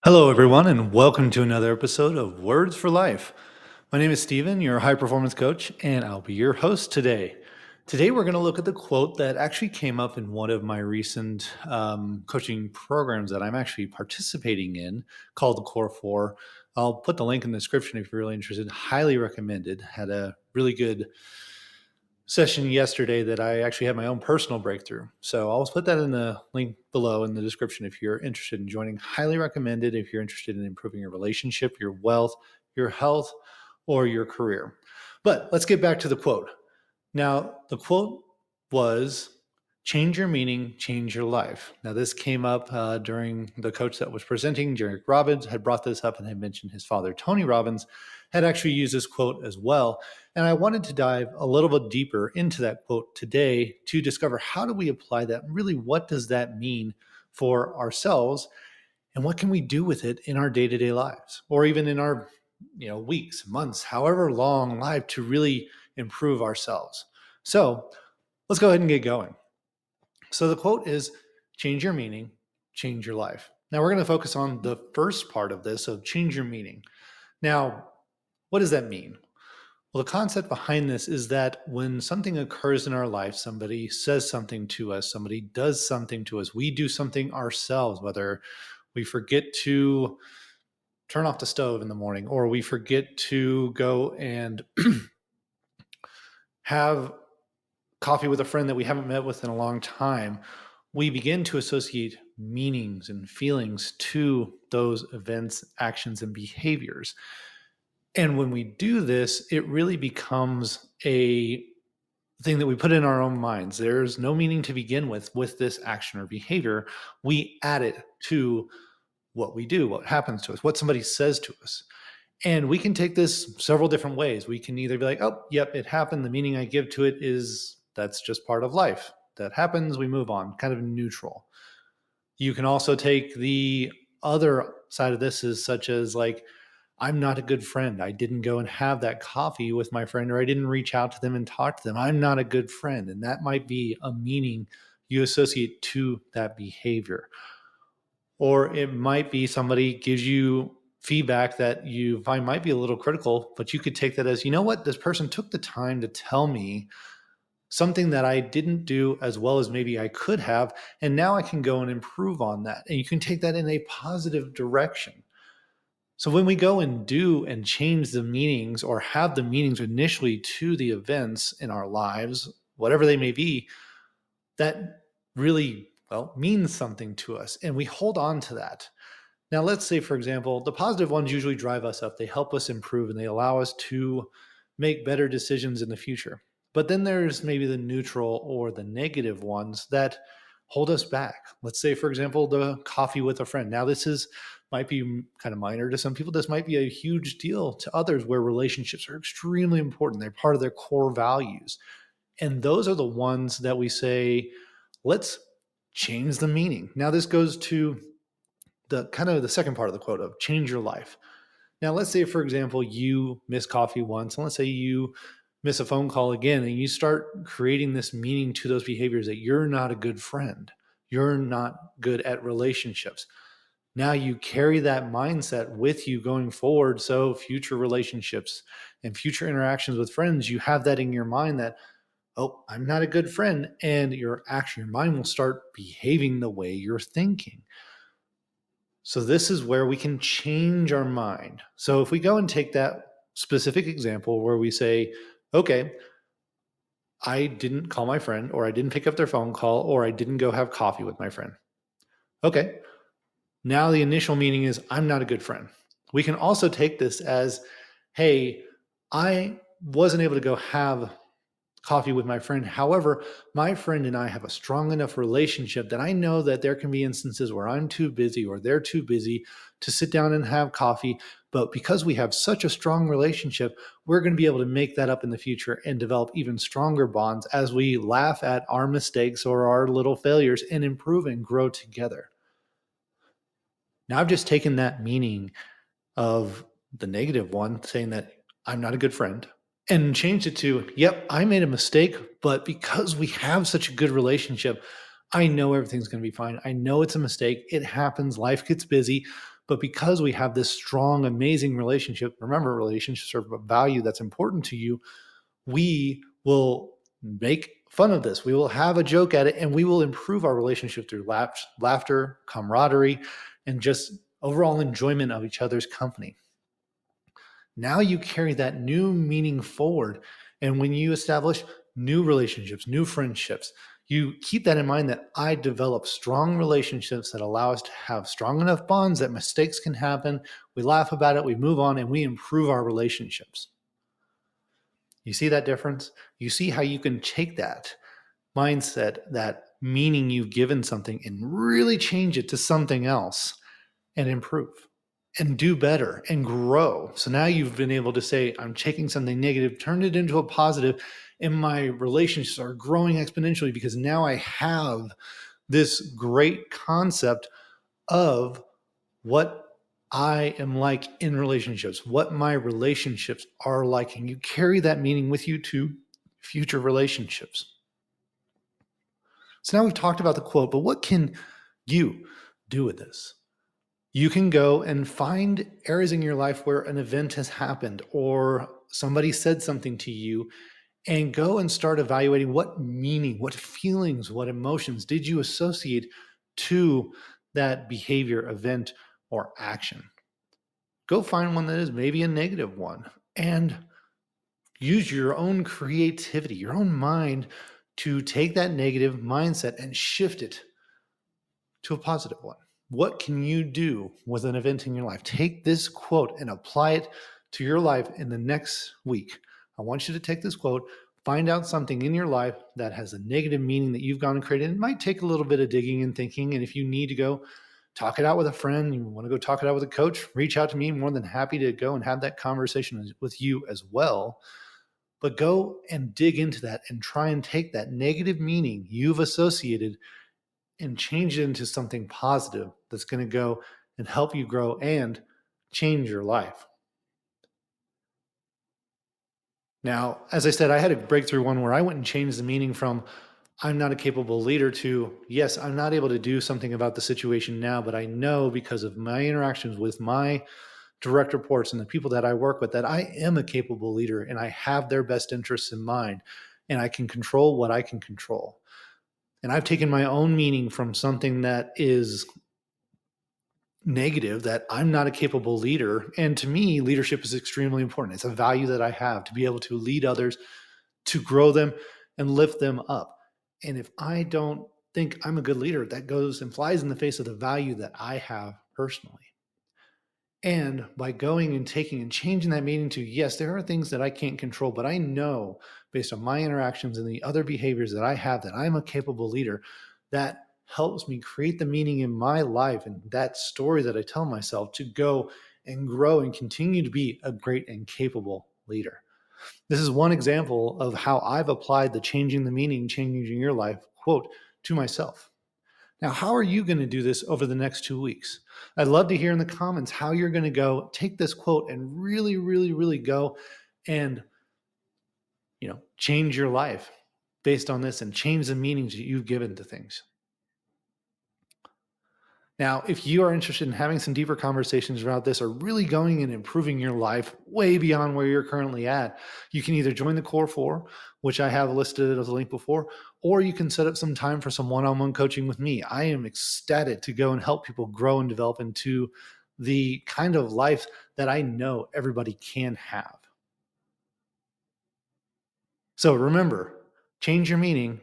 Hello, everyone, and welcome to another episode of Words for Life. My name is Steven, your high performance coach, and I'll be your host today. Today, we're going to look at the quote that actually came up in one of my recent coaching programs that I'm actually participating in called the Core Four. I'll put the link in the description if you're really interested. Highly recommended. Had a really good session yesterday that I actually had my own personal breakthrough. So I'll put that in the link below in the description if you're interested in joining. Highly recommended if you're interested in improving your relationship, your wealth, your health, or your career. But let's get back to the quote. Now, the quote was change your meaning, change your life. Now, this came up during the coach that was presenting, Jerry Robbins, had brought this up and had mentioned his father, Tony Robbins, had actually used this quote as well. And I wanted to dive a little bit deeper into that quote today to discover how do we apply that? Really, what does that mean for ourselves? And what can we do with it in our day-to-day lives or even in our weeks, months, however long life to really improve ourselves? So let's go ahead and get going. So the quote is change your meaning, change your life. Now we're going to focus on the first part of this of change your meaning. Now, what does that mean? Well, the concept behind this is that when something occurs in our life, somebody says something to us, somebody does something to us, we do something ourselves, whether we forget to turn off the stove in the morning or we forget to go and have coffee with a friend that we haven't met with in a long time, we begin to associate meanings and feelings to those events, actions, and behaviors. And when we do this, it really becomes a thing that we put in our own minds. There's no meaning to begin with this action or behavior. We add it to what we do, what happens to us, what somebody says to us. And we can take this several different ways. We can either be like, oh, yep, it happened. The meaning I give to it is that's just part of life. That happens, we move on, kind of neutral. You can also take the other side of this is such as like, I'm not a good friend. I didn't go and have that coffee with my friend, or I didn't reach out to them and talk to them. I'm not a good friend. And that might be a meaning you associate to that behavior. Or it might be somebody gives you feedback that you find might be a little critical, but you could take that as, you know what, this person took the time to tell me something that I didn't do as well as maybe I could have. And now I can go and improve on that. And you can take that in a positive direction. So when we go and do and change the meanings or have the meanings initially to the events in our lives, whatever they may be, that really, well, means something to us. And we hold on to that. Now, let's say, for example, the positive ones usually drive us up. They help us improve and they allow us to make better decisions in the future. But then there's maybe the neutral or the negative ones that hold us back. Let's say, for example, the coffee with a friend. Now, this is might be kind of minor to some people. This might be a huge deal to others where relationships are extremely important. They're part of their core values. And those are the ones that we say, let's change the meaning. Now, this goes to the kind of the second part of the quote of change your life. Now, let's say, for example, you miss coffee once, and let's say you miss a phone call again, and you start creating this meaning to those behaviors that you're not a good friend, you're not good at relationships. Now you carry that mindset with you going forward. So, future relationships and future interactions with friends, you have that in your mind that, oh, I'm not a good friend. And your mind will start behaving the way you're thinking. So this is where we can change our mind. So if we go and take that specific example where we say, okay, I didn't call my friend, or I didn't pick up their phone call, or I didn't go have coffee with my friend. Okay, now the initial meaning is I'm not a good friend. We can also take this as, hey, I wasn't able to go have coffee with my friend. However, my friend and I have a strong enough relationship that I know that there can be instances where I'm too busy or they're too busy to sit down and have coffee. But because we have such a strong relationship, we're going to be able to make that up in the future and develop even stronger bonds as we laugh at our mistakes or our little failures and improve and grow together. Now, I've just taken that meaning of the negative one, saying that I'm not a good friend, and changed it to, yep, I made a mistake, but because we have such a good relationship, I know everything's going to be fine. I know it's a mistake. It happens. Life gets busy. But because we have this strong, amazing relationship, remember, relationships are a value that's important to you, we will make fun of this. We will have a joke at it, and we will improve our relationship through laughter, camaraderie, and just overall enjoyment of each other's company. Now you carry that new meaning forward. And when you establish new relationships, new friendships, you keep that in mind that I develop strong relationships that allow us to have strong enough bonds that mistakes can happen. We laugh about it, we move on, and we improve our relationships. You see that difference? You see how you can take that mindset, that meaning you've given something, and really change it to something else and improve and do better and grow. So now you've been able to say, I'm taking something negative, turn it into a positive, and my relationships are growing exponentially because now I have this great concept of what I am like in relationships, what my relationships are like. And you carry that meaning with you to future relationships. So now we've talked about the quote, but what can you do with this? You can go and find areas in your life where an event has happened or somebody said something to you, and go and start evaluating what meaning, what feelings, what emotions did you associate to that behavior, event, or action. Go find one that is maybe a negative one and use your own creativity, your own mind to take that negative mindset and shift it to a positive one. What can you do with an event in your life? Take this quote and apply it to your life in the next week. I want you to take this quote, find out something in your life that has a negative meaning that you've gone and created. It might take a little bit of digging and thinking. And if you need to go talk it out with a friend, you want to go talk it out with a coach, reach out to me. I'm more than happy to go and have that conversation with you as well. But go and dig into that and try and take that negative meaning you've associated and change it into something positive that's going to go and help you grow and change your life. Now, as I said, I had a breakthrough one where I went and changed the meaning from I'm not a capable leader to yes, I'm not able to do something about the situation now, but I know because of my interactions with my direct reports and the people that I work with that I am a capable leader and I have their best interests in mind and I can control what I can control. And I've taken my own meaning from something that is negative, that I'm not a capable leader. And to me, leadership is extremely important. It's a value that I have to be able to lead others, to grow them and lift them up. And if I don't think I'm a good leader, that goes and flies in the face of the value that I have personally. And by going and taking and changing that meaning to, yes, there are things that I can't control, but I know based on my interactions and the other behaviors that I have that I'm a capable leader, that helps me create the meaning in my life and that story that I tell myself to go and grow and continue to be a great and capable leader. This is one example of how I've applied the changing the meaning, changing your life quote to myself. Now, how are you going to do this over the next 2 weeks? I'd love to hear in the comments how you're going to go take this quote and really, really, really go and change your life based on this and change the meanings that you've given to things. Now, if you are interested in having some deeper conversations about this or really going and improving your life way beyond where you're currently at, you can either join the Core 4, which I have listed as a link before, or you can set up some time for some one-on-one coaching with me. I am ecstatic to go and help people grow and develop into the kind of life that I know everybody can have. So remember, change your meaning,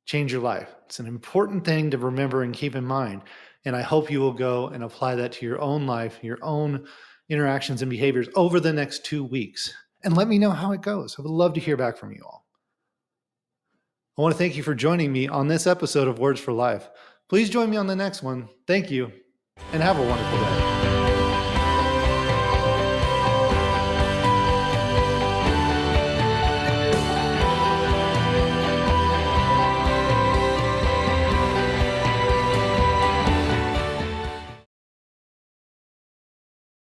change your life. It's an important thing to remember and keep in mind. And I hope you will go and apply that to your own life, your own interactions and behaviors over the next 2 weeks. And let me know how it goes. I would love to hear back from you all. I want to thank you for joining me on this episode of Words for Life. Please join me on the next one. Thank you, and have a wonderful day.